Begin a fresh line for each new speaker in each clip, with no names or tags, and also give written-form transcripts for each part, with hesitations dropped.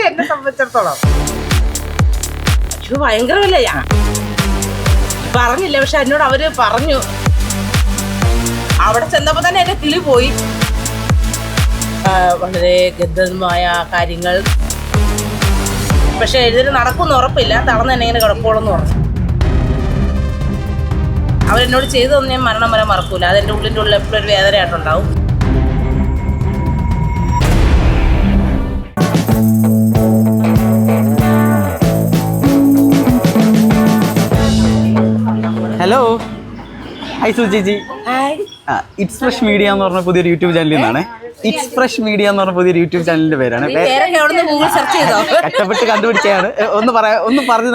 എന്നെ സംബന്ധിച്ചിടത്തോളം. ഭയങ്കര വിലയാ പറഞ്ഞില്ല, പക്ഷെ എന്നോട് അവര് പറഞ്ഞു. അവിടെ ചെന്നപ്പോ തന്നെ എന്റെ കിളി പോയി. വളരെ ഗദ്ദമായ കാര്യങ്ങൾ, പക്ഷെ എഴുതി നടക്കുമെന്ന് ഉറപ്പില്ല. തളർന്ന് തന്നെ ഇങ്ങനെ കിടക്കോളെന്ന് പറഞ്ഞു. അവരെന്നോട് ചെയ്തതൊന്നും ഞാൻ മരണം വരെ മറക്കൂല. അതെന്റെ ഉള്ളിൻ്റെ ഉള്ളിൽ എപ്പോഴും ഒരു വേദനയായിട്ടുണ്ടാവും.
ഹലോ, ഹായ് സുചേച്ചി. ഇറ്റ്സ് ഫ്രഷ് മീഡിയ എന്ന് പറഞ്ഞ പുതിയൊരു യൂട്യൂബ് ചാനലിൽ നിന്നാണ്. ഇറ്റ്സ് ഫ്രഷ് മീഡിയ എന്ന് പറഞ്ഞ പുതിയൊരു യൂട്യൂബ് ചാനലിന്റെ പേരാണ്. കഷ്ടപ്പെട്ട് കണ്ടുപിടിച്ചാണ്. ഒന്ന് പറഞ്ഞ്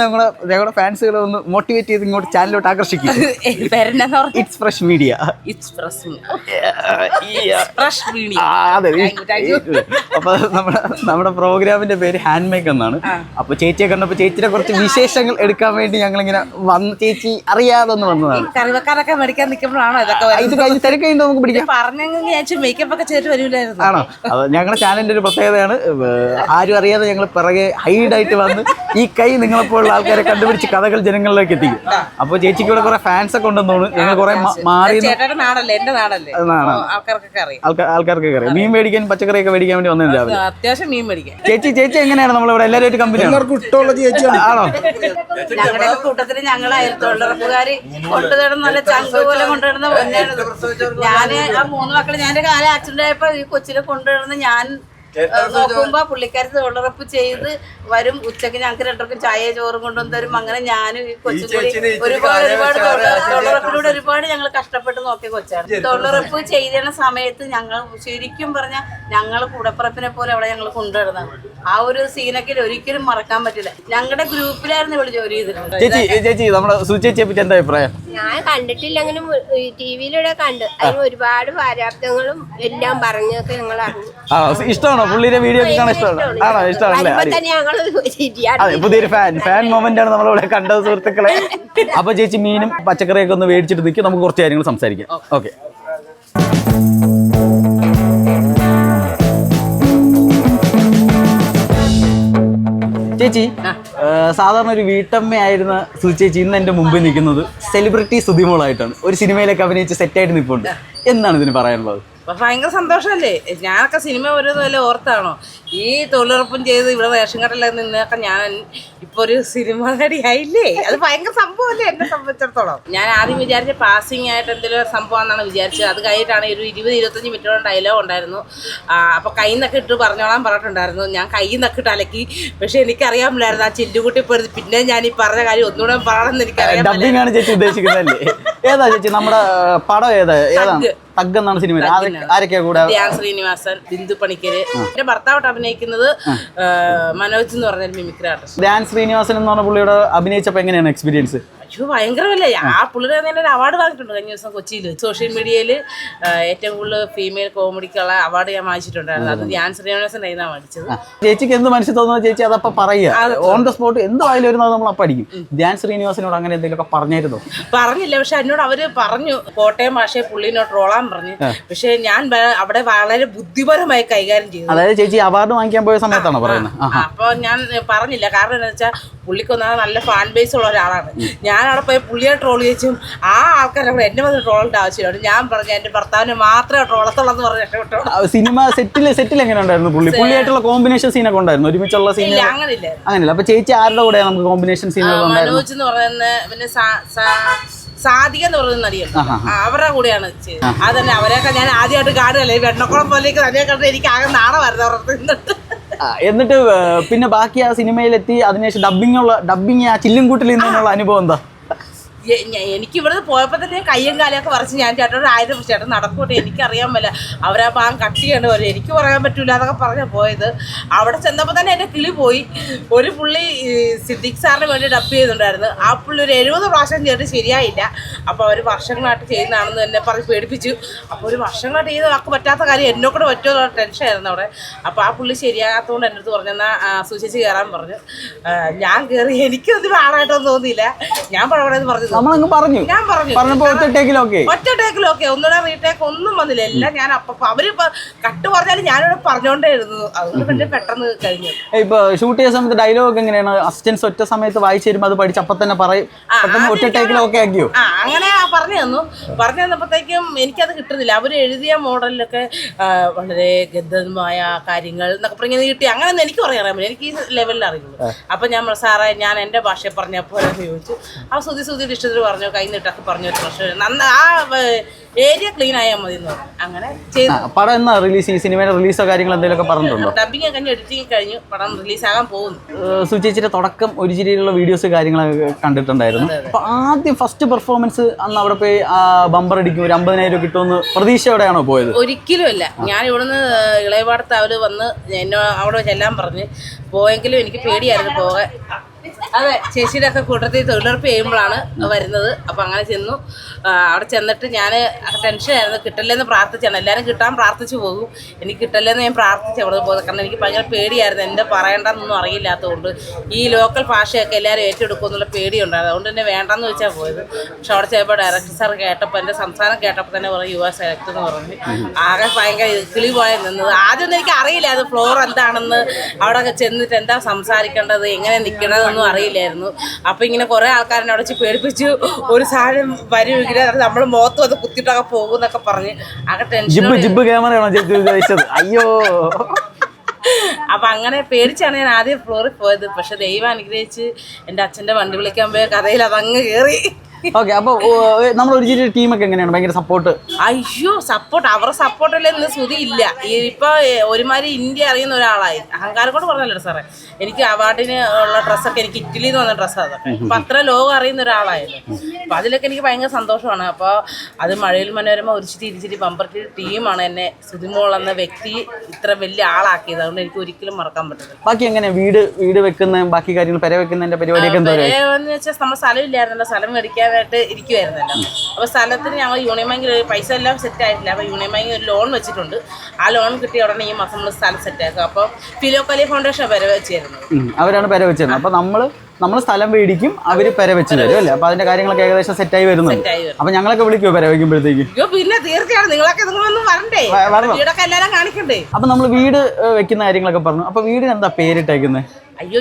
ഞങ്ങളുടെ ഫാൻസുകളെ ഒന്ന് മോട്ടിവേറ്റ് ചെയ്ത് ഇങ്ങോട്ട് ചാനലിലോട്ട് ആകർഷിക്കും. It's fresh media. അതെ, അപ്പൊ നമ്മുടെ പ്രോഗ്രാമിന്റെ പേര് ഹാൻഡ് മേക്ക് എന്നാണ്. അപ്പൊ ചേച്ചിയെ കണ്ടപ്പോ ചേച്ചിയുടെ കുറച്ച് വിശേഷങ്ങൾ എടുക്കാൻ വേണ്ടി ഞങ്ങളിങ്ങനെ വന്ന് ചേച്ചി അറിയാതെ ഒന്ന് വന്നതാണ്.
കറിവക്കാരൊക്കെ മേടിക്കാൻ നിൽക്കുമ്പോഴാണോ
ഇത് കഴിഞ്ഞ് തിരക്ക് കഴിഞ്ഞ് നമുക്ക് പിടിക്കാം.
പറഞ്ഞെങ്കിൽ മേക്കപ്പ് ഒക്കെ ചെയ്തിട്ട് വരൂല
ആണോ? അത് ഞങ്ങളുടെ ചാനലിന്റെ ഒരു പ്രത്യേകതയാണ്. ആരും അറിയാതെ ഞങ്ങൾ പിറകെ ഹൈഡായിട്ട് വന്ന് ഈ കൈ നിങ്ങളെപ്പോലുള്ള ആൾക്കാരെ കണ്ടുപിടിച്ച് കഥകൾ ജനങ്ങളിലേക്ക് എത്തിക്കും. അപ്പൊ ചേച്ചിക്ക് ഇവിടെ കുറെ ഫാൻസ് ഒക്കെ ഉണ്ടെന്ന് തോന്നുന്നു. ഞങ്ങൾ കുറെ മാറി ആൾക്കാർക്കൊക്കെ അറിയാം. മീൻ മേടിക്കാൻ പച്ചക്കറിയൊക്കെ മേടിക്കാൻ വേണ്ടി വന്നു രാവിലെ.
അത്യാവശ്യം മീൻ മേടിക്കാൻ.
ചേച്ചി എങ്ങനെയാണ് നമ്മളിവിടെ എല്ലാവരും കമ്പനി ആണോ?
ഞങ്ങളുടെ കൂട്ടത്തില് ഞങ്ങൾ തൊഴിലുറപ്പുകാര് കൊണ്ടുതരുന്ന നല്ല ചങ്ക് പോലെ കൊണ്ടുവരുന്ന ഞാന് ആ 3 മക്കള് ഞാൻ കാലം ആക്സിഡന്റ് ആയപ്പോ ഈ കൊച്ചിനെ കൊണ്ടുവരുന്ന ഞാൻ നോക്കുമ്പോ പുള്ളിക്കാരി തൊഴിലുറപ്പ് ചെയ്ത് വരും. ഉച്ചക്ക് ഞങ്ങൾക്ക് 2 പേർക്കും ചായ ചോറും കൊണ്ടുവന്ന് തരും. അങ്ങനെ ഞാനും ഈ കൊച്ചും കൂടി ഒരുപാട് തൊഴിലുറപ്പിലൂടെ ഒരുപാട് ഞങ്ങൾ കഷ്ടപ്പെട്ട് നോക്കിയ കൊച്ചാണ്. തൊഴിലുറപ്പ് ചെയ്തിരുന്ന സമയത്ത് ഞങ്ങൾ ശരിക്കും പറഞ്ഞാൽ ഞങ്ങൾ കൂടപ്പുറപ്പിനെ പോലെ അവിടെ ഞങ്ങൾ കൊണ്ടുവരുന്നത്. ആ ഒരു സീനൊക്കെ ഒരിക്കലും മറക്കാൻ പറ്റില്ല. ഞങ്ങളുടെ ഗ്രൂപ്പിലായിരുന്നു ഇവിടെ ജോലി ചെയ്തിട്ടുണ്ട്.
ചേച്ചി നമ്മുടെ സുചേച്ചിയെ പറ്റി എന്താ അഭിപ്രായം?
ഞാൻ കണ്ടിട്ടില്ലെങ്കിലും ടിവിയിലൂടെ കണ്ടു. അതിന് ഒരുപാട് പാരാപ്തങ്ങളും എല്ലാം പറഞ്ഞൊക്കെ ഞങ്ങൾ അറിഞ്ഞു.
ഇഷ്ടമാണോ പുള്ളിയുടെ വീഡിയോ ഒക്കെ കാണാൻ? ഇഷ്ടമാണോ? ആണോ? ഇഷ്ടമാണല്ലേ? അതെ, പുതിയൊരു ഫാൻ മൊമെന്റ് ആണ് നമ്മളിവിടെ കണ്ടത് സുഹൃത്തുക്കളെ. അപ്പൊ ചേച്ചി മീനും പച്ചക്കറിയൊക്കെ ഒന്ന് മേടിച്ചിട്ട് നിൽക്കും. നമുക്ക് കുറച്ച് കാര്യങ്ങൾ സംസാരിക്കാം. ഓക്കെ. ചേച്ചി, സാധാരണ ഒരു വീട്ടമ്മയായിരുന്ന സുചേച്ചി ഇന്ന് എന്റെ മുമ്പിൽ നിൽക്കുന്നത് സെലിബ്രിറ്റി സുധിമോളായിട്ടാണ്. ഒരു സിനിമയിലൊക്കെ അഭിനയിച്ച് സെറ്റായിട്ട് നിൽപ്പുണ്ട്. എന്താണ് ഇതിന് പറയാനുള്ളത്?
ഭയങ്കര സന്തോഷമല്ലേ. ഞാനൊക്കെ സിനിമ വരുന്നതല്ലേ ഓർത്താണോ ഈ തൊഴിലുറപ്പും ചെയ്ത് ഇവിടെ റേഷൻ കടയിൽ നിന്നൊക്കെ ഞാൻ ഇപ്പൊ ഒരു സിനിമ നടിയായില്ലേ. അത് ഭയങ്കര സംഭവമല്ലേ എന്നെ സംബന്ധിച്ചിടത്തോളം. ഞാൻ ആദ്യം വിചാരിച്ച പാസിംഗ് ആയിട്ട് എന്തെങ്കിലും സംഭവം എന്നാണ് വിചാരിച്ചത്. അത് കഴിഞ്ഞിട്ടാണ് ഒരു 20-25 മിനിറ്റോളം ഡയലോഗ് ഉണ്ടായിരുന്നു. അപ്പൊ കൈ നൊക്കെ ഇട്ട് പറഞ്ഞോളാൻ പറഞ്ഞിട്ടുണ്ടായിരുന്നു. ഞാൻ കൈ നൊക്കെ ഇട്ട് അലക്കി. പക്ഷെ എനിക്കറിയാമില്ലായിരുന്നു ആ ചില്ലുകുട്ടി പോയത്. പിന്നെ ഞാൻ ഈ പറഞ്ഞ കാര്യം ഒന്നുകൂടെ പറയണമെന്ന് എനിക്കറിയാം.
ഡബ്ബിംഗാണ് ചേച്ചി ഉദ്ദേശിക്കുന്നതല്ലേ? ഏതാ ചേച്ചി നമ്മുടെ പടം ഏതാണ്? തഗ് എന്നാണ് സിനിമ. ആരൊക്കെയാ കൂടെ?
ധ്യാൻ ശ്രീനിവാസൻ, ബിന്ദു പണിക്കര്. എന്റെ ഭർത്താവോട്ട് അഭിനയിക്കുന്നത് മനോജ് എന്ന് പറഞ്ഞൊരു മിമിക്രി ആർട്ടിസ്റ്റ്.
ധ്യാൻ ശ്രീനിവാസൻ എന്ന് പറഞ്ഞ പുള്ളിയോട് അഭിനയിച്ചപ്പോ എങ്ങനെയാണ് എക്സ്പീരിയൻസ്?
ഭയങ്കരമല്ലേ. ആ പുള്ളിയുടെ തന്നെ ഒരു അവാർഡ് വാങ്ങിയിട്ടുണ്ട് കഴിഞ്ഞ ദിവസം കൊച്ചിയിൽ. സോഷ്യൽ മീഡിയയിൽ ഏറ്റവും കൂടുതൽ ഫീമെയിൽ കോമഡിക്കുള്ള അവാർഡ് ഞാൻ വാങ്ങിച്ചിട്ടുണ്ടായിരുന്നു. അത് ധ്യാൻ ശ്രീനിവാസൻ ആയിരുന്നു മേടിച്ചത്.
ചേച്ചിക്ക് എന്ത് മനസ്സിൽ തോന്നുന്നത് ചേച്ചി അതപ്പോ പറയുക. ഓൺ ദ സ്പോട്ട് എന്ത് വായിൽ വരുന്നത് നമ്മൾ അപ്പം അടിക്കും. ധ്യാൻ ശ്രീനിവാസനോട് അങ്ങനെ എന്തെങ്കിലുമൊക്കെ പറഞ്ഞായിരുന്നോ?
പറഞ്ഞില്ല, പക്ഷെ എന്നോട് അവര് പറഞ്ഞു കോട്ടയം ഭാഷയെ പുള്ളിനോട് ട്രോളാൻ പറഞ്ഞു. പക്ഷെ ഞാൻ അവിടെ വളരെ ബുദ്ധിപരമായി കൈകാര്യം ചെയ്തു.
അതായത് ചേച്ചി അവാർഡ് വാങ്ങിക്കാൻ പോയ സമയത്താണോ പറയുന്നത്?
അപ്പൊ ഞാൻ പറഞ്ഞില്ല. കാരണം എന്താ വെച്ചാൽ പുള്ളിക്കൊന്നാ നല്ല ഫാൻ ബേസ് ഉള്ള ഒരാളാണ്. ഞാൻ അവിടെ പോയി പുള്ളിയെ ട്രോൾ ചെയ്ച്ചും ആ ആൾക്കാരെ എന്നെ വന്ന് ട്രോളിന്റെ ആവശ്യമാണ്. ഞാൻ പറഞ്ഞു എന്റെ ഭർത്താവിന് മാത്രമേ ട്രോളത്തുള്ളൂ എന്ന് പറഞ്ഞു രക്ഷപ്പെട്ടോ.
സിനിമ സെറ്റിൽ എങ്ങനെ ഉണ്ടായിരുന്നു? പുള്ളിയായിട്ടുള്ള കോമ്പിനേഷൻ സീനൊക്കെ ഉണ്ടായിരുന്നു? ഒരുമിച്ചുള്ള സീൻ അങ്ങനെയല്ല. അപ്പൊ ചേച്ചി ആരുടെ കൂടെ നമുക്ക് കോമ്പിനേഷൻ സീനുകൾ?
മനോജ് എന്ന് പറയുന്ന പിന്നെ സാധിക എന്ന് പറയുന്ന നടിയാണ്. അവരുടെ കൂടെയാണ് ചെയ്തത്. അതന്നെ അവരെയൊക്കെ ഞാൻ ആദ്യമായിട്ട് കാണുകയല്ലേ. വെണ്ണക്കുളം പോലെയൊക്കെ തന്നെ കണ്ടിട്ട് എനിക്ക് ആകെ നാണമായിരുന്നു അവരുടെ നിന്നിട്ട്.
എന്നിട്ട് പിന്നെ ബാക്കി ആ സിനിമയിലെത്തി അതിനുശേഷം ഡബ്ബിങ് ആ ചില്ലുംകൂട്ടിൽ നിന്നുള്ള അനുഭവം എന്താ?
എനിക്ക് ഇവിടുന്ന് പോയപ്പോൾ തന്നെ കയ്യും കാലൊക്കെ വരച്ച് ഞാൻ ചേട്ടനോട് 1000 ചേട്ടൻ നടക്കൂട്ടെ എനിക്കറിയാൻ പറ്റില്ല. അവരാ പാൻ കട്ട് ചെയ്യേണ്ടി വരും, എനിക്ക് പറയാൻ പറ്റൂല എന്നൊക്കെ പറഞ്ഞാൽ പോയത്. അവിടെ ചെന്നപ്പോൾ തന്നെ എൻ്റെ കിളി പോയി. ഒരു പുള്ളി സിദ്ദിഖ് സാറിന് വേണ്ടി ഡബ് ചെയ്തിട്ടുണ്ടായിരുന്നു. ആ പുള്ളി ഒരു 70 പ്രാവശ്യം ചെയ്തിട്ട് ശരിയായില്ല. അപ്പോൾ അവർ വർഷങ്ങളായിട്ട് ചെയ്യുന്നതാണെന്ന് എന്നെ പറഞ്ഞ് പേടിപ്പിച്ചു. അപ്പോൾ ഒരു വർഷങ്ങളായിട്ട് ചെയ്ത് ആൾക്ക് പറ്റാത്ത കാര്യം എന്നെ കൂടെ പറ്റുമോ ടെൻഷനായിരുന്നു അവിടെ. അപ്പോൾ ആ പുള്ളി ശരിയാകാത്തതുകൊണ്ട് എൻ്റെ അടുത്ത് പറഞ്ഞു എന്നാൽ സൂചിച്ച് കയറാൻ പറഞ്ഞു. ഞാൻ കയറി. എനിക്കൊന്നും ആളായിട്ടൊന്നും തോന്നിയില്ല. ഞാൻ പഴവടെന്ന് പറഞ്ഞു
നമ്മളങ്ങ് പറഞ്ഞു.
ഞാൻ പറഞ്ഞു
പറഞ്ഞപ്പോ ഒറ്റ ടേക്കിലൊക്കെ
ഒന്നുകൂടെ റീടേക്ക് ഒന്നും വന്നില്ല. എല്ലാം ഞാൻ അപ്പൊ അവര് കട്ട് പറഞ്ഞാലും ഞാനിവിടെ പറഞ്ഞോണ്ടേ ഇരുന്നു. അതുകൊണ്ട് പിന്നെ പെട്ടെന്ന് കഴിഞ്ഞു.
ഇപ്പൊ ഷൂട്ട് ചെയ്യുന്ന സമയത്ത് ഡയലോഗ് എങ്ങനെയാണ്? അസിസ്റ്റൻസ് ഒറ്റ സമയത്ത് വായിച്ചു തരുമ്പോൾ അത് പഠിച്ച് അപ്പൊ തന്നെ പറയും, പെട്ടെന്ന് ഒറ്റ ടേക്കിലൊക്കെ ആക്കിയോ?
അങ്ങനെ പറഞ്ഞു തന്നപ്പോഴത്തേക്കും എനിക്കത് കിട്ടുന്നില്ല. അവര് എഴുതിയ മോഡലിലൊക്കെ വളരെ ഗദ്ദമായ കാര്യങ്ങൾ എന്നൊക്കെ പറഞ്ഞ് കിട്ടി. അങ്ങനെയൊന്നും എനിക്ക് പറയാൻ പറ്റില്ല. എനിക്ക് ഈ ലെവലിൽ അറിയുള്ളൂ. അപ്പൊ ഞാൻ സാറേ ഞാൻ എന്റെ ഭാഷയെ പറഞ്ഞപ്പോൾ ചോദിച്ചു. ആ സുധി ഇഷ്ടത്തിൽ പറഞ്ഞു, കൈ നീട്ടൊക്കെ പറഞ്ഞു. ആ ഏരിയ ക്ലീൻ ആയാൽ മതി എന്ന് പറഞ്ഞു. അങ്ങനെ ചെയ്തു.
പടം എന്നാ റിലീസ്? ഈ സിനിമയുടെ റിലീസോ കാര്യങ്ങൾ എന്തെങ്കിലുമൊക്കെ പറഞ്ഞിട്ടുണ്ടോ?
ഡബിങ് കഴിഞ്ഞ് എഡിറ്റിംഗ് കഴിഞ്ഞു, പടം റിലീസാകാൻ പോകുന്നു.
സുചേച്ചിയുടെ തുടക്കം ഒരു രീതിയിലുള്ള വീഡിയോസ് കാര്യങ്ങളൊക്കെ കണ്ടിട്ടുണ്ടായിരുന്നു. അപ്പൊ ആദ്യം ഫസ്റ്റ് പെർഫോമൻസ് അന്ന് അവിടെ പോയി ബമ്പർ അടിക്കും, ഒരു 50,000 കിട്ടുമെന്ന് പ്രതീക്ഷയോടെയാണോ പോയത്?
ഒരിക്കലും അല്ല. ഞാൻ ഇവിടുന്ന് ഇളയപാടത്ത് അവര് വന്ന് എന്നെ അവിടെ ചെല്ലാൻ പറഞ്ഞ് പോയെങ്കിലും എനിക്ക് പേടിയായിരുന്നു പോകാൻ. അതെ, ചേച്ചിയുടെ ഒക്കെ കൂട്ടത്തിൽ തൊഴിലുറപ്പ് ചെയ്യുമ്പോഴാണ് വരുന്നത്. അപ്പം അങ്ങനെ ചെന്നു. അവിടെ ചെന്നിട്ട് ഞാൻ ടെൻഷനായിരുന്നു. കിട്ടില്ലെന്ന് പ്രാർത്ഥിച്ചാണ്. എല്ലാവരും കിട്ടാൻ പ്രാർത്ഥിച്ചു പോകും. എനിക്ക് കിട്ടില്ലെന്ന് ഞാൻ പ്രാർത്ഥിച്ച് അവിടെ പോകുന്നത്. കാരണം എനിക്ക് ഭയങ്കര പേടിയായിരുന്നു. എൻ്റെ പറയേണ്ടെന്നൊന്നും അറിയില്ലാത്തതുകൊണ്ട് ഈ ലോക്കൽ ഭാഷയൊക്കെ എല്ലാവരും ഏറ്റെടുക്കും എന്നുള്ള പേടിയുണ്ടായിരുന്നു. അതുകൊണ്ട് തന്നെ വേണ്ടെന്ന് വെച്ചാൽ പോയത്. പക്ഷെ അവിടെ ചിലപ്പോൾ ഡയറക്ടർ സാർ കേട്ടപ്പോൾ എൻ്റെ സംസാരം കേട്ടപ്പോൾ തന്നെ പറഞ്ഞു യുവ സെലക്ട് എന്ന് പറഞ്ഞ് ആകെ ഭയങ്കര കിളിപോയി നിന്നത്. ആദ്യമൊന്നും എനിക്ക് അറിയില്ല അത് ഫ്ലോർ എന്താണെന്ന്. അവിടെ ചെന്നിട്ട് എന്താ സംസാരിക്കേണ്ടത്, എങ്ങനെ നിൽക്കണതെന്നൊന്നും അറിയില്ലായിരുന്നു. അപ്പം ഇങ്ങനെ കുറേ ആൾക്കാരെ അവിടെ വെച്ച് പേടിപ്പിച്ചു. ഒരു സാധനം വരുമെങ്കിൽ നമ്മൾ മുഖത്ത് വന്ന് കുത്തിയിട്ടൊക്കെ പോകും എന്നൊക്കെ പറഞ്ഞ് ആകെ ടെൻഷൻ.
അയ്യോ,
അപ്പൊ അങ്ങനെ പേടിച്ചാണ് ഞാൻ ആദ്യം ഫ്ലോറിൽ പോയത്. പക്ഷെ ദൈവം അനുഗ്രഹിച്ച് എൻ്റെ അച്ഛൻ്റെ വണ്ടി വിളിക്കാൻ പോയ കഥയിൽ അതങ്ങ് കയറി.
ഓക്കെ. അപ്പൊ നമ്മൾ ഒരു ചെറിയ ടീമൊക്കെ എങ്ങനെയാണ്? ഭയങ്കര സപ്പോർട്ട്?
അയ്യോ, സപ്പോർട്ട്, അവരുടെ സപ്പോർട്ടല്ലേ ഇന്ന് ശ്രുതി ഇല്ല. ഇപ്പൊ ഒരുമാതിരി ഇന്ത്യ അറിയുന്ന ഒരാളായി. അഹങ്കാരം കൊണ്ട് പറഞ്ഞല്ലോ സാറേ. എനിക്ക് അവാർഡിന് ഉള്ള ഡ്രസ്സൊക്കെ എനിക്ക് ഇറ്റലിയിൽ നിന്ന് വന്ന ഡ്രസ്സാണ് അതൊക്കെ. അപ്പൊ അത്ര ലോകം അറിയുന്ന ഒരാളായിരുന്നു. അപ്പൊ അതിലൊക്കെ എനിക്ക് ഭയങ്കര സന്തോഷമാണ്. അപ്പോൾ അത് മഴയിൽ മനോരമ ഒരിച്ചിരി ബമ്പർ ടീമാണ് എന്നെ സുധിമോൾ എന്ന വ്യക്തി ഇത്ര വലിയ ആളാക്കിയത്. അതുകൊണ്ട് എനിക്ക് ഒരിക്കലും മറക്കാൻ പറ്റില്ല.
ബാക്കി എങ്ങനെ വീട് വെക്കുന്ന ബാക്കി കാര്യങ്ങൾ പെര വെക്കുന്നതിന്റെ പരിപാടിയൊക്കെ എന്താ
വെച്ചാൽ നമ്മൾ സ്ഥലം ഇല്ലായിരുന്നല്ലോ, സ്ഥലം മേടിക്കാനായിട്ട് ഇരിക്കുവായിരുന്നല്ലോ. അപ്പോൾ സ്ഥലത്തിന് ഞങ്ങൾ യൂണിയൻ ബാങ്കിൽ പൈസ എല്ലാം സെറ്റ് ആയിട്ടില്ല. അപ്പോൾ യൂണിയൻ ബാങ്കിൽ ഒരു ലോൺ വെച്ചിട്ടുണ്ട്. ആ ലോൺ കിട്ടിയ ഉടനെ ഈ മാസം നമ്മൾ സ്ഥലം സെറ്റ് ആക്കും. അപ്പോൾ ഫിലോക്കലി ഫൗണ്ടേഷൻ പെര വെച്ചായിരുന്നു.
അവരാണ് പെര വെച്ചിരുന്നത്. അപ്പോൾ നമ്മൾ സ്ഥലം മേടിക്കും, അവര് പെര വെച്ച് തരും അല്ലേ? അപ്പൊ അതിന്റെ കാര്യങ്ങളൊക്കെ ഏകദേശം സെറ്റായി വരുന്നുണ്ട്. അപ്പൊ ഞങ്ങളൊക്കെ വിളിക്കുമോ പെര വെക്കുമ്പോഴത്തേക്ക്?
പിന്നെ തീർച്ചയായും നിങ്ങളൊന്നും വരണ്ടേ, വീടൊക്കെ എല്ലാവരും കാണിക്കണ്ടേ.
അപ്പൊ നമ്മൾ വീട് വെക്കുന്ന കാര്യങ്ങളൊക്കെ പറഞ്ഞു. അപ്പൊ വീടിന് എന്താ പേരിട്ടേക്കുന്നത്?
അയ്യോ,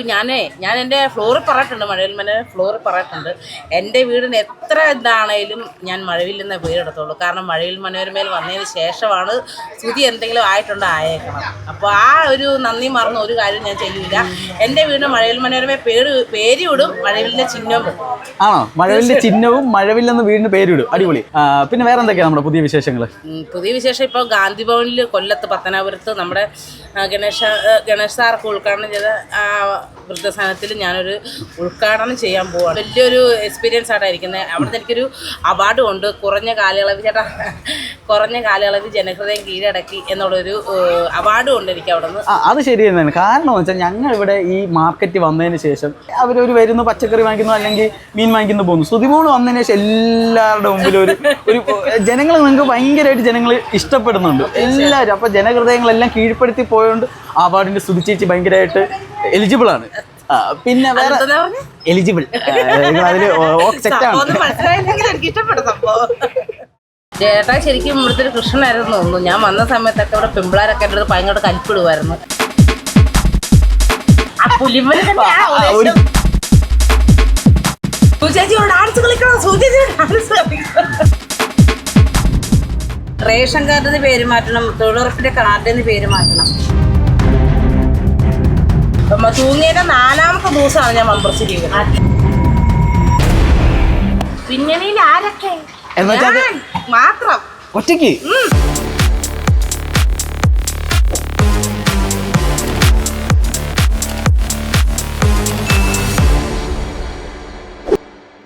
ഞാൻ എൻ്റെ ഫ്ലോറിൽ പറഞ്ഞിട്ടുണ്ട്, മഴവിൽ മനോരമ ഫ്ലോറിൽ പറഞ്ഞിട്ടുണ്ട്. എൻ്റെ വീടിന് എത്ര ഇതാണേലും ഞാൻ മഴവിൽ നിന്ന് പേരെടുത്തോളൂ. കാരണം മഴവിൽ മനോരമയിൽ വന്നതിന് ശേഷമാണ് ശ്രുതി എന്തെങ്കിലും ആയിട്ടുണ്ട് ആയേക്കണം. അപ്പോൾ ആ ഒരു നന്ദി മറന്ന ഒരു കാര്യം ഞാൻ ചെയ്യില്ല. എൻ്റെ വീടിന് മഴവിൽ മനോരമ പേര് വിടും, മഴവിലിൻ്റെ ചിഹ്നവും.
ആണോ? മഴവിലിന്റെ ചിഹ്നവും മഴവില്ലെന്ന് വീടിന് പേരിടും. അടിപൊളി. പിന്നെ വേറെ എന്തൊക്കെയാണ് നമ്മുടെ പുതിയ വിശേഷങ്ങൾ?
പുതിയ വിശേഷം ഇപ്പോൾ ഗാന്ധി ഭവനിൽ കൊല്ലത്ത് പത്തനാപുരത്ത് നമ്മുടെ ഗണേഷ് സാർക്ക് ഉദ്ഘാടനം ചെയ്ത വൃദ്ധസ്ഥാനത്തിൽ ഞാനൊരു ഉദ്ഘാടനം ചെയ്യാൻ പോവാണ്. വലിയൊരു എക്സ്പീരിയൻസ് ആയിട്ടായിരിക്കുന്നത്. അവിടുത്തെ എനിക്കൊരു അവാർഡും ഉണ്ട്. കുറഞ്ഞ കാലയളവിൽ ജനഹൃദയം കീഴടക്കി എന്നുള്ളൊരു അവാർഡും ഉണ്ട് എനിക്ക് അവിടെ നിന്ന്.
അത് ശരി തന്നെയാണ്. കാരണം എന്ന് വെച്ചാൽ ഞങ്ങൾ ഇവിടെ ഈ മാർക്കറ്റ് വന്നതിന് ശേഷം അവരൊരു വരുന്നു, പച്ചക്കറി വാങ്ങിക്കുന്നു, അല്ലെങ്കിൽ മീൻ വാങ്ങിക്കുന്നു, പോകുന്നു. സുധിമോൾ വന്നതിന് ശേഷം എല്ലാവരുടെ മുമ്പിൽ ഒരു ജനങ്ങൾ നിങ്ങൾക്ക് ഭയങ്കരമായിട്ട് ജനങ്ങൾ ഇഷ്ടപ്പെടുന്നുണ്ട് എല്ലാവരും. അപ്പൊ ജനഹൃദയങ്ങളെല്ലാം കീഴ്പ്പെടുത്തി പോയതുകൊണ്ട് അവാർഡിന്റെ ശ്രുതി ചേച്ചി ഭയങ്കരമായിട്ട് എലിജിബിൾ ആണ്. പിന്നെ വേറെ എലിജിബിൾ അതില്
ചേട്ടാ ശരിക്കും ഇവിടുത്തെ ഒരു കൃഷ്ണനായിരുന്നു തോന്നുന്നു. ഞാൻ വന്ന സമയത്തൊക്കെ ഇവിടെ പെമ്പിളാരൊക്കെ എൻ്റെ അടുത്ത് ഭയങ്കര കലിപ്പിടുമായിരുന്നു. ആ പുലിമല റേഷൻ കാർഡിന് പേര് മാറ്റണം, തൊഴിലുറപ്പിന്റെ കാർഡിന് പേര് മാറ്റണം. തൂങ്ങിയുടെ 4ാമത്തെ ദിവസമാണ് ഞാൻ മെമ്പർഷിപ്പ് ചെയ്യുന്നത്. പിന്നണിയിൽ ആരൊക്കെ മാത്രം
ഒറ്റയ്ക്ക്